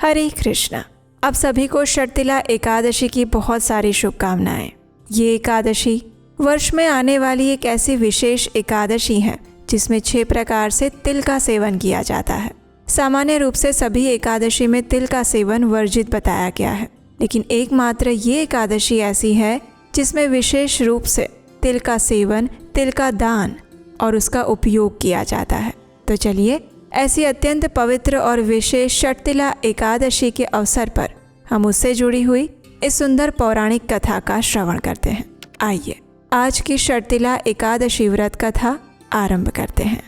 हरे कृष्णा। आप सभी को षटतिला एकादशी की बहुत सारी शुभकामनाएं। ये एकादशी वर्ष में आने वाली एक ऐसी विशेष एकादशी है जिसमें 6 प्रकार से तिल का सेवन किया जाता है। सामान्य रूप से सभी एकादशी में तिल का सेवन वर्जित बताया गया है, लेकिन एकमात्र ये एकादशी ऐसी है जिसमें विशेष रूप से तिल का सेवन, तिल का दान और उसका उपयोग किया जाता है। तो चलिए ऐसी अत्यंत पवित्र और विशेष षटतिला एकादशी के अवसर पर हम उससे जुड़ी हुई इस सुंदर पौराणिक कथा का श्रवण करते हैं। आइए आज की षटतिला एकादशी व्रत कथा आरंभ करते हैं।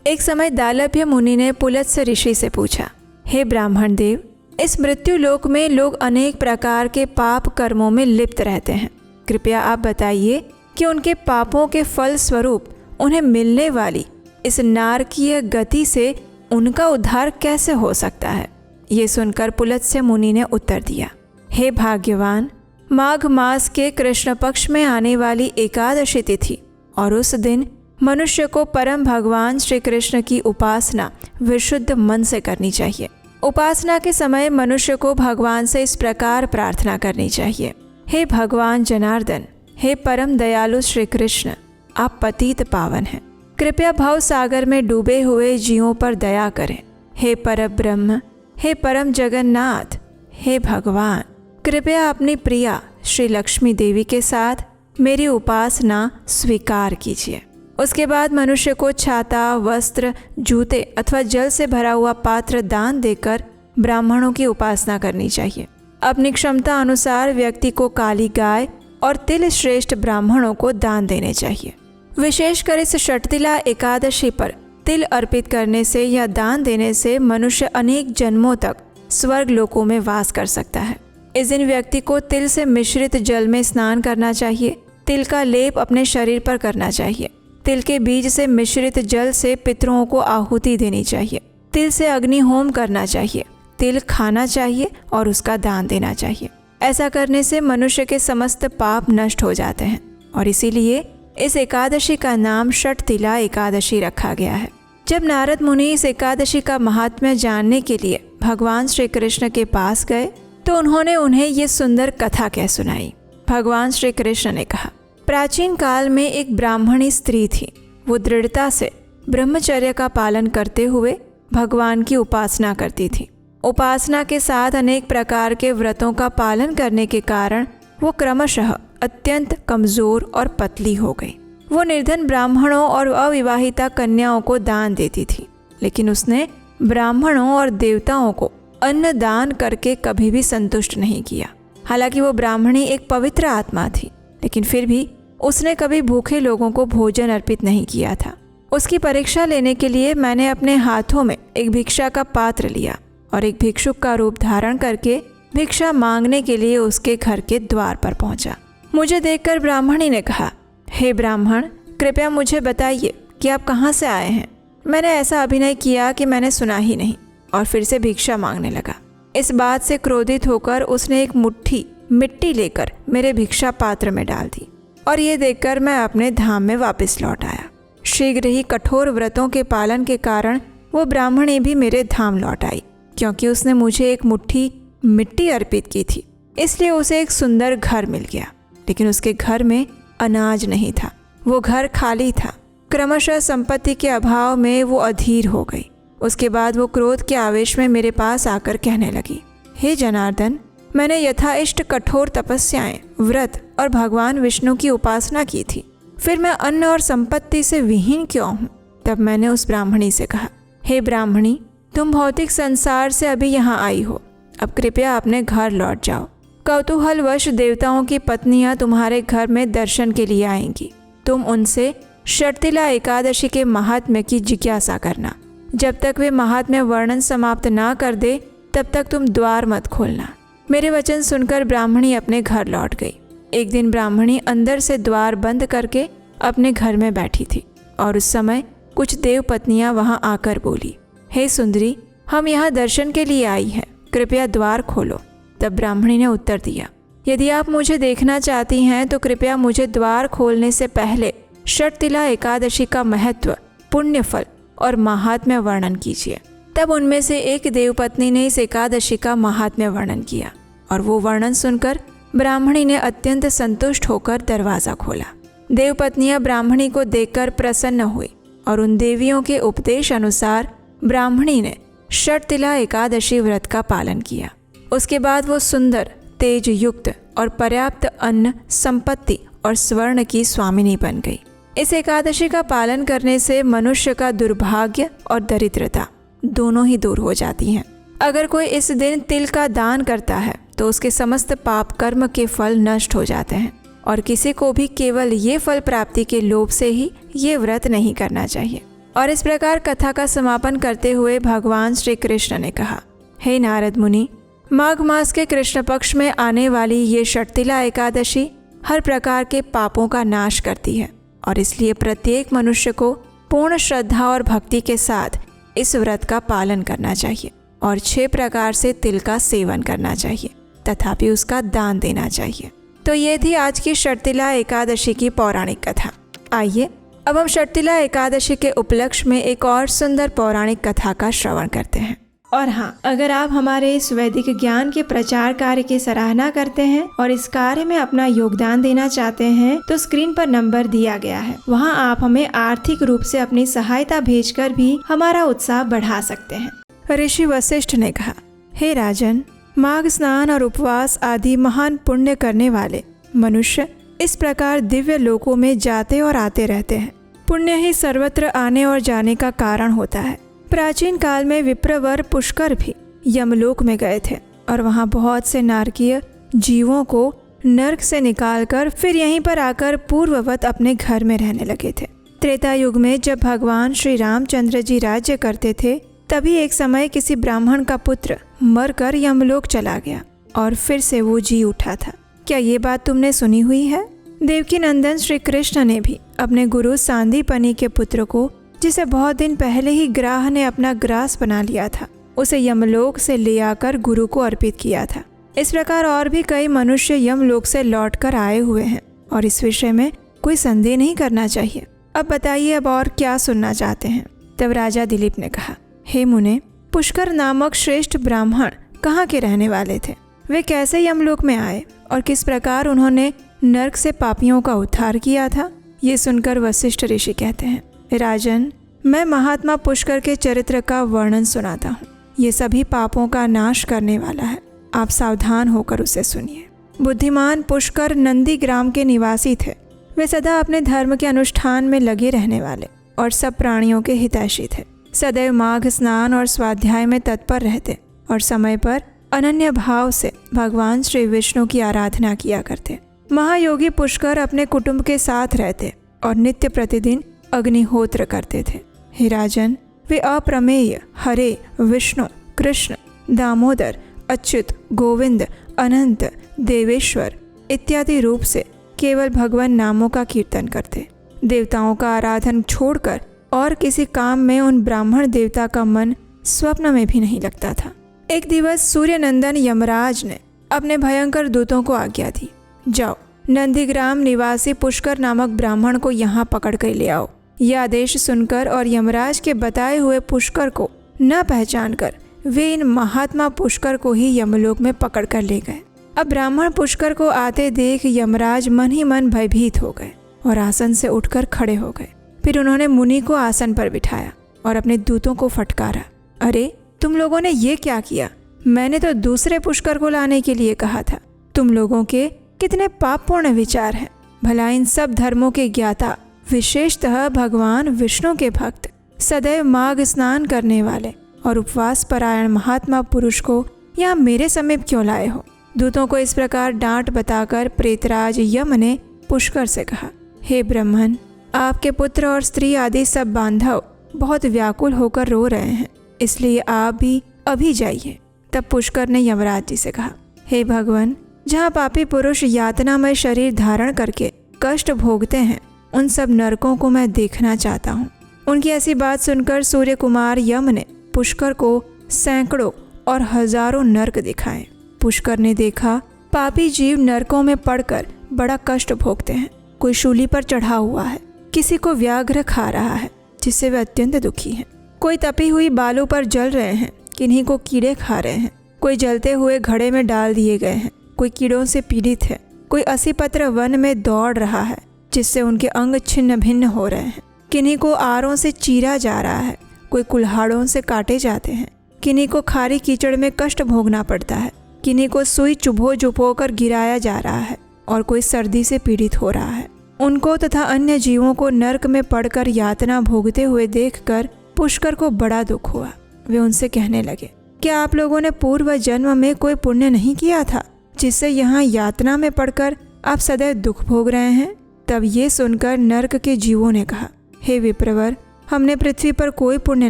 एक समय दालभ्य मुनि ने पुलत्स्य ऋषि से पूछा, हे ब्राह्मण देव, इस मृत्यु लोक में लोग अनेक प्रकार के पाप कर्मों में लिप्त रहते हैं। कृपया आप बताइए कि उनके पापों के फल स्वरूप उन्हें मिलने वाली इस नारकीय गति से उनका उद्धार कैसे हो सकता है। ये सुनकर पुलत्स्य मुनि ने उत्तर दिया, हे भाग्यवान, माघ मास के कृष्ण पक्ष में आने वाली एकादशी तिथि और उस दिन मनुष्य को परम भगवान श्री कृष्ण की उपासना विशुद्ध मन से करनी चाहिए। उपासना के समय मनुष्य को भगवान से इस प्रकार प्रार्थना करनी चाहिए, हे भगवान जनार्दन, हे परम दयालु श्री कृष्ण, आप पतित पावन हैं, कृपया भव सागर में डूबे हुए जीवों पर दया करें। हे परब्रह्म, हे परम जगन्नाथ, हे भगवान, कृपया अपनी प्रिया श्री लक्ष्मी देवी के साथ मेरी उपासना स्वीकार कीजिए। उसके बाद मनुष्य को छाता, वस्त्र, जूते अथवा जल से भरा हुआ पात्र दान देकर ब्राह्मणों की उपासना करनी चाहिए। अपनी क्षमता अनुसार व्यक्ति को काली गाय और तिल श्रेष्ठ ब्राह्मणों को दान देने चाहिए। विशेषकर इस षटतिला एकादशी पर तिल अर्पित करने से या दान देने से मनुष्य अनेक जन्मों तक स्वर्ग लोकों में वास कर सकता है। इस दिन व्यक्ति को तिल से मिश्रित जल में स्नान करना चाहिए। तिल का लेप अपने शरीर पर करना चाहिए। तिल के बीज से मिश्रित जल से पितरों को आहुति देनी चाहिए। तिल से अग्नि होम करना चाहिए। तिल खाना चाहिए और उसका दान देना चाहिए। ऐसा करने से मनुष्य के समस्त पाप नष्ट हो जाते हैं और इसीलिए इस एकादशी का नाम षटतिला एकादशी रखा गया है। जब नारद मुनि इस एकादशी का महात्म्य जानने के लिए भगवान श्री कृष्ण के पास गए तो उन्होंने उन्हें ये सुंदर कथा कह सुनाई। भगवान श्री कृष्ण ने कहा, प्राचीन काल में एक ब्राह्मणी स्त्री थी। वो दृढ़ता से ब्रह्मचर्य का पालन करते हुए भगवान की उपासना करती थी। उपासना के साथ अनेक प्रकार के व्रतों का पालन करने के कारण वो क्रमशः अत्यंत कमजोर और पतली हो गई। वो निर्धन ब्राह्मणों और अविवाहिता कन्याओं को दान देती थी, लेकिन उसने ब्राह्मणों और देवताओं को अन्न दान करके कभी भी संतुष्ट नहीं किया। हालांकि वो ब्राह्मणी एक पवित्र आत्मा थी, लेकिन फिर भी उसने कभी भूखे लोगों को भोजन अर्पित नहीं किया था। उसकी परीक्षा लेने के लिए मैंने अपने हाथों में एक भिक्षा का पात्र लिया और एक भिक्षुक का रूप धारण करके भिक्षा मांगने के लिए उसके घर के द्वार पर पहुंचा। मुझे देखकर ब्राह्मणी ने कहा, हे ब्राह्मण, कृपया मुझे बताइए कि आप कहाँ से आए हैं। मैंने ऐसा अभिनय किया कि मैंने सुना ही नहीं और फिर से भिक्षा मांगने लगा। इस बात से क्रोधित होकर उसने एक मुट्ठी मिट्टी लेकर मेरे भिक्षा पात्र में डाल दी और ये देखकर मैं अपने धाम में वापस लौट आया। शीघ्र ही कठोर व्रतों के पालन के कारण वो ब्राह्मणी भी मेरे धाम लौट आई। क्योंकि उसने मुझे एक मुट्ठी मिट्टी अर्पित की थी, इसलिए उसे एक सुंदर घर मिल गया, लेकिन उसके घर में अनाज नहीं था। वो घर खाली था। क्रमशः संपत्ति के अभाव में वो अधीर हो गई। उसके बाद वो क्रोध के आवेश में मेरे पास आकर कहने लगी, हे जनार्दन, मैंने यथाइष्ट कठोर तपस्याएं, व्रत और भगवान विष्णु की उपासना की थी, फिर मैं अन्न और संपत्ति से विहीन क्यों हूँ। तब मैंने उस ब्राह्मणी से कहा, हे ब्राह्मणी, तुम भौतिक संसार से अभी यहाँ आई हो, अब कृपया अपने घर लौट जाओ। कौतूहलवश देवताओं की पत्नियां तुम्हारे घर में दर्शन के लिए आएंगी। तुम उनसे षटतिला एकादशी के महात्म्य की जिज्ञासा करना। जब तक वे महात्म्य वर्णन समाप्त ना कर दे तब तक तुम द्वार मत खोलना। मेरे वचन सुनकर ब्राह्मणी अपने घर लौट गई। एक दिन ब्राह्मणी अंदर से द्वार बंद करके अपने घर में बैठी थी और उस समय कुछ देव पत्नियां वहां आकर बोली, हे सुंदरी, हम यहाँ दर्शन के लिए आई हैं, कृपया द्वार खोलो। तब ब्राह्मणी ने उत्तर दिया, यदि आप मुझे देखना चाहती हैं तो कृपया मुझे द्वार खोलने से पहले षटतिला एकादशी का महत्व, पुण्य फल और महात्म्य वर्णन कीजिए। तब उनमें से एक देवपत्नी ने इस एकादशी का महात्म्य वर्णन किया और वो वर्णन सुनकर ब्राह्मणी ने अत्यंत संतुष्ट होकर दरवाजा खोला। देवपत्नियां ब्राह्मणी को देखकर प्रसन्न हुई और उन देवियों के उपदेश अनुसार ब्राह्मणी ने षटतिला एकादशी व्रत का पालन किया। उसके बाद वो सुंदर, तेज युक्त और पर्याप्त अन्न, संपत्ति और स्वर्ण की स्वामिनी बन गई। इस एकादशी का पालन करने से मनुष्य का दुर्भाग्य और दरिद्रता दोनों ही दूर हो जाती हैं। अगर कोई इस दिन तिल का दान करता है तो उसके समस्त पाप कर्म के फल नष्ट हो जाते हैं और किसी को भी केवल ये फल प्राप्ति के लोभ से ही ये व्रत नहीं करना चाहिए। और इस प्रकार कथा का समापन करते हुए भगवान श्री कृष्ण ने कहा, हे नारद मुनि, माघ मास के कृष्ण पक्ष में आने वाली ये षटतिला एकादशी हर प्रकार के पापों का नाश करती है और इसलिए प्रत्येक मनुष्य को पूर्ण श्रद्धा और भक्ति के साथ इस व्रत का पालन करना चाहिए और 6 प्रकार से तिल का सेवन करना चाहिए तथा भी उसका दान देना चाहिए। तो ये थी आज की षटतिला एकादशी की पौराणिक कथा। आइए अब हम षटतिला एकादशी के उपलक्ष्य में एक और सुंदर पौराणिक कथा का श्रवण करते हैं। और हाँ, अगर आप हमारे इस वैदिक ज्ञान के प्रचार कार्य की सराहना करते हैं और इस कार्य में अपना योगदान देना चाहते हैं तो स्क्रीन पर नंबर दिया गया है, वहाँ आप हमें आर्थिक रूप से अपनी सहायता भेजकर भी हमारा उत्साह बढ़ा सकते हैं। ऋषि वशिष्ठ ने कहा, हे राजन, माघ स्नान और उपवास आदि महान पुण्य करने वाले मनुष्य इस प्रकार दिव्य लोकों में जाते और आते रहते हैं। पुण्य ही सर्वत्र आने और जाने का कारण होता है। प्राचीन काल में विप्रवर पुष्कर भी यमलोक में गए थे और वहाँ बहुत से नारकीय जीवों को नरक से निकालकर फिर यहीं पर आकर पूर्ववत अपने घर में रहने लगे थे। त्रेता युग में जब भगवान श्री रामचंद्र जी राज्य करते थे तभी एक समय किसी ब्राह्मण का पुत्र मरकर यमलोक चला गया और फिर से वो जी उठा था। क्या ये बात तुमने सुनी हुई है? देवकी नंदन श्री कृष्ण ने भी अपने गुरु सांदीपनि के पुत्र को, जिसे बहुत दिन पहले ही ग्राह ने अपना ग्रास बना लिया था, उसे यमलोक से ले आकर गुरु को अर्पित किया था। इस प्रकार और भी कई मनुष्य यमलोक से लौटकर आए हुए हैं और इस विषय में कोई संदेह नहीं करना चाहिए। अब बताइए, अब और क्या सुनना चाहते हैं? तब राजा दिलीप ने कहा, हे मुने, पुष्कर नामक श्रेष्ठ ब्राह्मण कहाँ के रहने वाले थे? वे कैसे यमलोक में आए और किस प्रकार उन्होंने नरक से पापियों का उद्धार किया था? ये सुनकर वशिष्ठ ऋषि कहते हैं, राजन, मैं महात्मा पुष्कर के चरित्र का वर्णन सुनाता हूँ। ये सभी पापों का नाश करने वाला है। आप सावधान होकर उसे सुनिए। बुद्धिमान पुष्कर नंदी ग्राम के निवासी थे। वे सदा अपने धर्म के अनुष्ठान में लगे रहने वाले और सब प्राणियों के हितैषी थे। सदैव माघ स्नान और स्वाध्याय में तत्पर रहते और समय पर अनन्य भाव से भगवान श्री विष्णु की आराधना किया करते। महायोगी पुष्कर अपने कुटुंब के साथ रहते और नित्य प्रतिदिन अग्निहोत्र करते थे। हे राजन, वे अप्रमेय हरे, विष्णु, कृष्ण, दामोदर, अच्युत, गोविंद, अनंत, देवेश्वर इत्यादि रूप से केवल भगवान नामों का कीर्तन करते। देवताओं का आराधन छोड़कर और किसी काम में उन ब्राह्मण देवता का मन स्वप्न में भी नहीं लगता था। एक दिवस सूर्यनंदन यमराज ने अपने भयंकर दूतों को आज्ञा दी, जाओ, नंदीग्राम निवासी पुष्कर नामक ब्राह्मण को यहाँ पकड़ कर ले आओ। यह आदेश सुनकर और यमराज के बताए हुए पुष्कर को न पहचान कर वे इन महात्मा पुष्कर को ही यमलोक में पकड़ कर ले गए। अब ब्राह्मण पुष्कर को आते देख यमराज मन ही मन भयभीत हो गए और आसन से उठकर खड़े हो गए। फिर उन्होंने मुनि को आसन पर बिठाया और अपने दूतों को फटकारा, अरे तुम लोगों ने ये क्या किया? मैंने तो दूसरे पुष्कर को लाने के लिए कहा था। तुम लोगों के कितने पापपूर्ण विचार हैं। भला इन सब धर्मों के ज्ञाता, विशेषतः भगवान विष्णु के भक्त, सदैव माघ स्नान करने वाले और उपवास परायण महात्मा पुरुष को यहाँ मेरे समीप क्यों लाए हो? दूतों को इस प्रकार डांट बताकर प्रेतराज यम ने पुष्कर से कहा, हे ब्रह्मन, आपके पुत्र और स्त्री आदि सब बांधव बहुत व्याकुल होकर रो रहे हैं, इसलिए आप भी अभी जाइए। तब पुष्कर ने यमराज जी से कहा, हे भगवान, जहाँ पापी पुरुष यातनामय शरीर धारण करके कष्ट भोगते हैं, उन सब नरकों को मैं देखना चाहता हूँ। उनकी ऐसी बात सुनकर सूर्य कुमार यम ने पुष्कर को सैकड़ों और हजारों नरक दिखाए। पुष्कर ने देखा पापी जीव नरकों में पड़कर बड़ा कष्ट भोगते हैं। कोई शूली पर चढ़ा हुआ है, किसी को व्याघ्र खा रहा है जिससे वे अत्यंत दुखी हैं। कोई तपी हुई बालू पर जल रहे हैं, किन्हीं को कीड़े खा रहे हैं, कोई जलते हुए घड़े में डाल दिए गए हैं, कोई कीड़ों से पीड़ित है, कोई असीपत्र वन में दौड़ रहा है जिससे उनके अंग छिन्न भिन्न हो रहे हैं, किन्हीं को आरों से चीरा जा रहा है, कोई कुल्हाड़ों से काटे जाते हैं, किन्हीं को खारी कीचड़ में कष्ट भोगना पड़ता है, किन्हीं को सुई चुभो कर गिराया जा रहा है और कोई सर्दी से पीड़ित हो रहा है। उनको तथा अन्य जीवों को नरक में पड़कर यातना भोगते हुए देखकर पुष्कर को बड़ा दुख हुआ। वे उनसे कहने लगे, क्या आप लोगों ने पूर्व जन्म में कोई पुण्य नहीं किया था जिससे यहाँ यातना में पड़कर आप सदैव दुख भोग रहे हैं? तब ये सुनकर नरक के जीवों ने कहा, हे विप्रवर, हमने पृथ्वी पर कोई पुण्य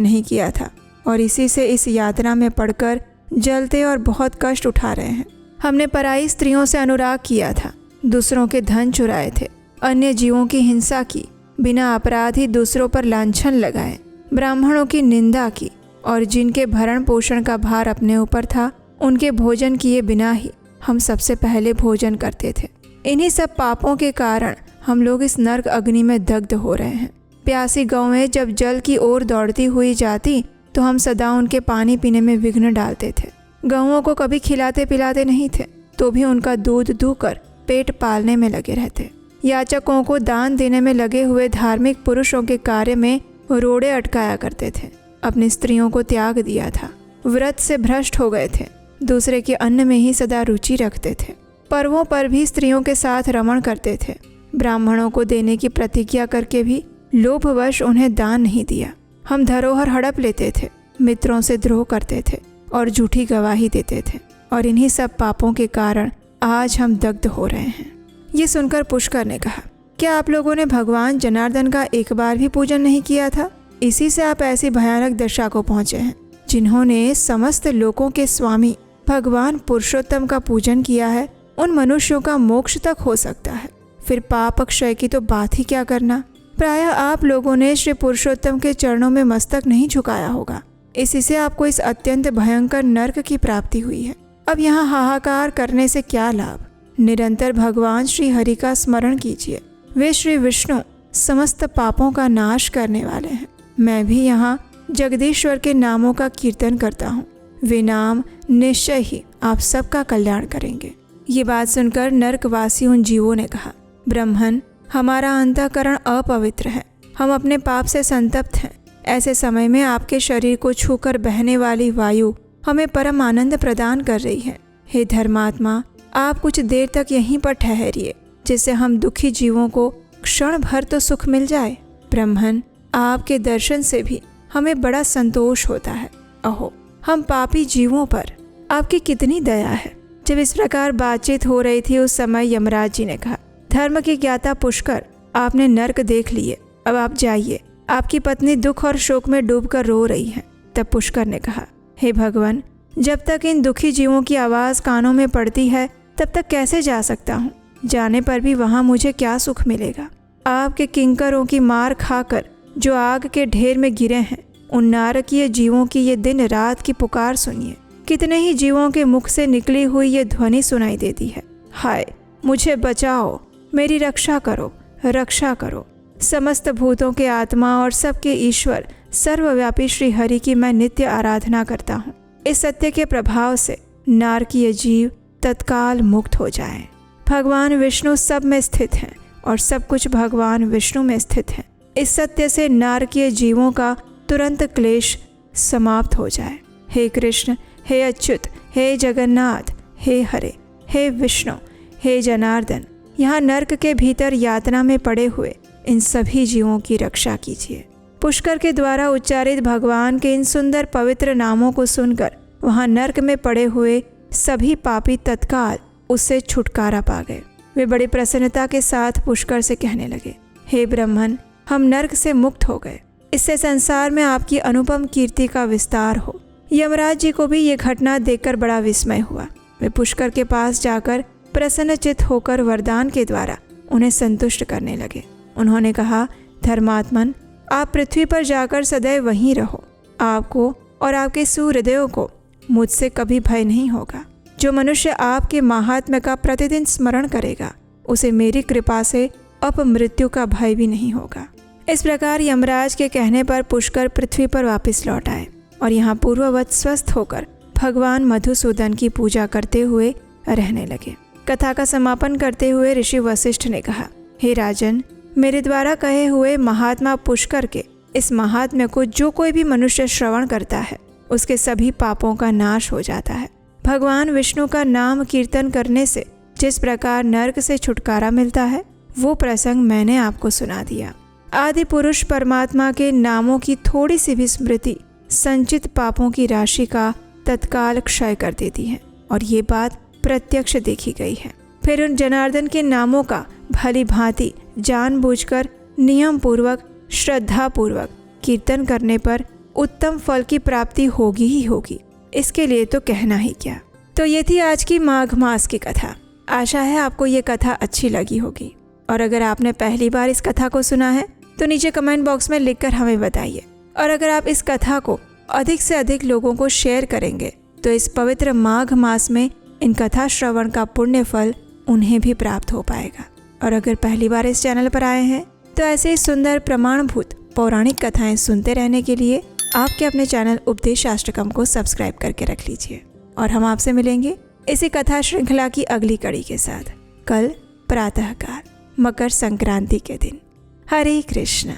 नहीं किया था और इसी से इस यातना में पड़कर जलते और बहुत कष्ट उठा रहे हैं। हमने पराई स्त्रियों से अनुराग किया था, दूसरों के धन चुराए थे, अन्य जीवों की हिंसा की, बिना अपराध ही दूसरों पर लांछन लगाए, ब्राह्मणों की निंदा की और जिनके भरण पोषण का भार अपने ऊपर था उनके भोजन किए बिना ही हम सबसे पहले भोजन करते थे। इन्हीं सब पापों के कारण हम लोग इस नरक अग्नि में दग्ध हो रहे हैं। प्यासी गौएं जब जल की ओर दौड़ती हुई जाती तो हम सदा उनके पानी पीने में विघ्न डालते थे। गौओं को कभी खिलाते पिलाते नहीं थे तो भी उनका दूध दूकर पेट पालने में लगे रहते। याचकों को दान देने में लगे हुए धार्मिक पुरुषों के कार्य में रोड़े अटकाया करते थे। अपनी स्त्रियों को त्याग दिया था, व्रत से भ्रष्ट हो गए थे, दूसरे के अन्न में ही सदा रुचि रखते थे, पर्वों पर भी स्त्रियों के साथ रमण करते थे, ब्राह्मणों को देने की प्रतिज्ञा करके भी लोभवश उन्हें दान नहीं दिया। हम धरोहर हड़प लेते थे, मित्रों से द्रोह करते थे और झूठी गवाही देते थे और इन्हीं सब पापों के कारण आज हम दग्ध हो रहे हैं। ये सुनकर पुष्कर ने कहा, क्या आप लोगों ने भगवान जनार्दन का एक बार भी पूजन नहीं किया था? इसी से आप ऐसी भयानक दशा को पहुँचे हैं। जिन्होंने समस्त लोकों के स्वामी भगवान पुरुषोत्तम का पूजन किया है उन मनुष्यों का मोक्ष तक हो सकता है, फिर पाप क्षय की तो बात ही क्या करना। प्रायः आप लोगों ने श्री पुरुषोत्तम के चरणों में मस्तक नहीं झुकाया होगा, इसी से आपको इस अत्यंत भयंकर नरक की प्राप्ति हुई है। अब यहाँ हाहाकार करने से क्या लाभ? निरंतर भगवान श्री हरि का स्मरण कीजिए। वे श्री विष्णु समस्त पापों का नाश करने वाले हैं। मैं भी यहाँ जगदीश्वर के नामों का कीर्तन करता हूँ। वे नाम निश्चय ही आप सबका कल्याण करेंगे। ये बात सुनकर नरकवासी उन जीवों ने कहा, ब्रह्मन, हमारा अंतःकरण अपवित्र है, हम अपने पाप से संतप्त हैं। ऐसे समय में आपके शरीर को छूकर बहने वाली वायु हमें परम आनंद प्रदान कर रही है। हे धर्मात्मा, आप कुछ देर तक यहीं पर ठहरिए, जिससे हम दुखी जीवों को क्षण भर तो सुख मिल जाए। ब्रह्मन, आपके दर्शन से भी हमें बड़ा संतोष होता है। अहो, हम पापी जीवों पर आपकी कितनी दया है। जब इस प्रकार बातचीत हो रही थी उस समय यमराज जी ने कहा, धर्म की ज्ञाता पुष्कर, आपने नरक देख लिए, अब आप जाइए। आपकी पत्नी दुख और शोक में डूबकर रो रही है। तब पुष्कर ने कहा, हे भगवान, जब तक इन दुखी जीवों की आवाज़ कानों में पड़ती है तब तक कैसे जा सकता हूँ? जाने पर भी वहाँ मुझे क्या सुख मिलेगा? आपके किंकरों की मार खाकर जो आग के ढेर में गिरे हैं, उन नारकीय जीवों की ये दिन रात की पुकार सुनिए। कितने ही जीवों के मुख से निकली हुई ये ध्वनि सुनाई देती है, हाय मुझे बचाओ, मेरी रक्षा करो, रक्षा करो। समस्त भूतों के आत्मा और सबके ईश्वर सर्वव्यापी श्री हरि की मैं नित्य आराधना करता हूँ। इस सत्य के प्रभाव से नारकीय जीव तत्काल मुक्त हो जाएं। भगवान विष्णु सब में स्थित हैं और सब कुछ भगवान विष्णु में स्थित है। इस सत्य से नारकीय जीवों का तुरंत क्लेश समाप्त हो जाए। हे कृष्ण, हे अच्युत, हे जगन्नाथ, हे हरे, हे विष्णु, हे जनार्दन, यहाँ नरक के भीतर यातना में पड़े हुए इन सभी जीवों की रक्षा कीजिए। पुष्कर के द्वारा उच्चारित भगवान के इन सुंदर पवित्र नामों को सुनकर वहाँ नरक में पड़े हुए सभी पापी तत्काल उससे छुटकारा पा गए। वे बड़ी प्रसन्नता के साथ पुष्कर से कहने लगे, हे ब्रह्मन, हम नरक से मुक्त हो गए। इससे संसार में आपकी अनुपम कीर्ति का विस्तार हो। यमराज जी को भी ये घटना देखकर बड़ा विस्मय हुआ। वे पुष्कर के पास जाकर प्रसन्नचित्त होकर वरदान के द्वारा उन्हें संतुष्ट करने लगे। उन्होंने कहा, धर्मात्मन, आप पृथ्वी पर जाकर सदैव वहीं रहो। आपको और आपके सुहृदयों को मुझसे कभी भय नहीं होगा। जो मनुष्य आपके महात्म्य का प्रतिदिन स्मरण करेगा, उसे मेरी कृपा से अपमृत्यु का भय भी नहीं होगा। इस प्रकार यमराज के कहने पर पुष्कर पृथ्वी पर वापस लौट आए और यहाँ पूर्ववत स्वस्थ होकर भगवान मधुसूदन की पूजा करते हुए रहने लगे। कथा का समापन करते हुए ऋषि वशिष्ठ ने कहा, हे राजन, मेरे द्वारा कहे हुए महात्मा पुष्कर के इस महात्म्य को जो कोई भी मनुष्य श्रवण करता है उसके सभी पापों का नाश हो जाता है। भगवान विष्णु का नाम कीर्तन करने से जिस प्रकार नरक से छुटकारा मिलता है वो प्रसंग मैंने आपको सुना दिया। आदि पुरुष परमात्मा के नामों की थोड़ी सी भी स्मृति संचित पापों की राशि का तत्काल क्षय कर देती है और ये बात प्रत्यक्ष देखी गई है। फिर उन जनार्दन के नामों का भली भांति जानबूझकर नियम पूर्वक श्रद्धा पूर्वक कीर्तन करने पर उत्तम फल की प्राप्ति होगी ही होगी। इसके लिए तो कहना ही क्या। तो ये थी आज की माघ मास की कथा। आशा है आपको ये कथा अच्छी लगी होगी और अगर आपने पहली बार इस कथा को सुना है तो नीचे कमेंट बॉक्स में लिखकर हमें बताइए। और अगर आप इस कथा को अधिक से अधिक लोगों को शेयर करेंगे तो इस पवित्र माघ मास में इन कथा श्रवण का पुण्य फल उन्हें भी प्राप्त हो पाएगा। और अगर पहली बार इस चैनल पर आए हैं तो ऐसे ही सुंदर प्रमाणभूत पौराणिक कथाएं सुनते रहने के लिए आपके अपने चैनल उपदेशाष्टकम को सब्सक्राइब करके रख लीजिए। और हम आपसे मिलेंगे इसी कथा श्रृंखला की अगली कड़ी के साथ कल प्रातःकाल मकर संक्रांति के दिन। हरे कृष्ण।